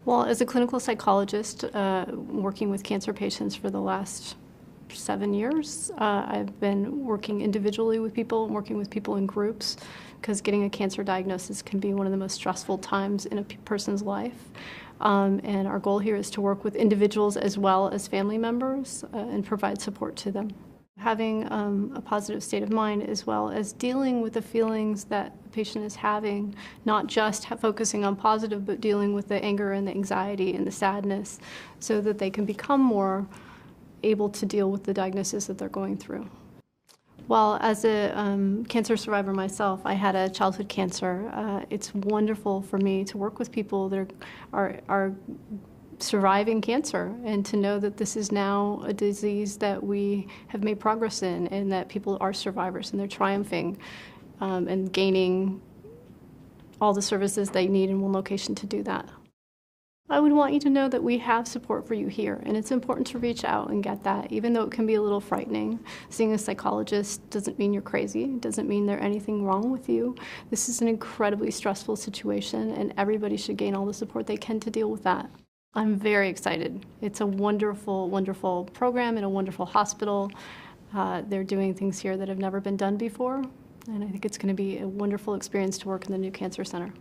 Well, as a clinical psychologist, working with cancer patients for the last 7 years, I've been working individually with people and working with people in groups because getting a cancer diagnosis can be one of the most stressful times in a person's life. And our goal here is to work with individuals as well as family members and provide support to them. Having a positive state of mind as well as dealing with the feelings that the patient is having, not just focusing on positive, but dealing with the anger and the anxiety and the sadness so that they can become more able to deal with the diagnosis that they're going through. Well, as a cancer survivor myself, I had a childhood cancer. It's wonderful for me to work with people that are surviving cancer and to know that this is now a disease that we have made progress in and that people are survivors and they're triumphing and gaining all the services they need in one location to do that. I would want you to know that we have support for you here, and it's important to reach out and get that, even though it can be a little frightening. Seeing a psychologist doesn't mean you're crazy. It doesn't mean there's anything wrong with you. This is an incredibly stressful situation, and everybody should gain all the support they can to deal with that. I'm very excited. It's a wonderful, wonderful program in a wonderful hospital. They're doing things here that have never been done before, and I think it's going to be a wonderful experience to work in the new cancer center.